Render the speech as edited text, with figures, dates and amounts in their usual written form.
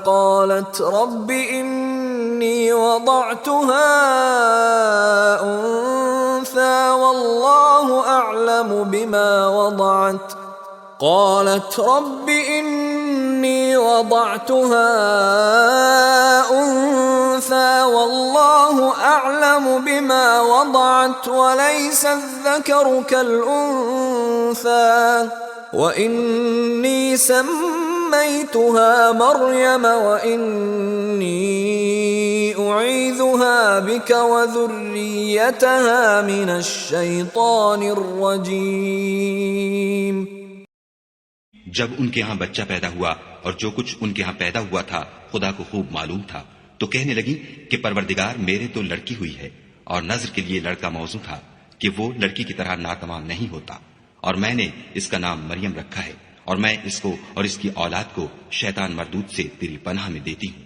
قالت رب إني وضعتها أنثى والله أعلم بما وضعت قالت رب إني وضعتها أنثى والله أعلم بما وضعت وليس الذكر كالأنثى وإني سميتها مريم وإني أعيذها بك وذريتها من الشيطان الرجيم। जब उनके यहाँ बच्चा पैदा हुआ और जो कुछ उनके यहाँ पैदा हुआ था खुदा को खूब मालूम था, तो कहने लगी कि परवरदिगार मेरे तो लड़की हुई है और नज़र के लिए लड़का मौजू था कि वो लड़की की तरह नातमाम नहीं होता, और मैंने इसका नाम मरियम रखा है और मैं इसको और इसकी औलाद को शैतान मरदूद से तेरी पनाह में देती हूँ।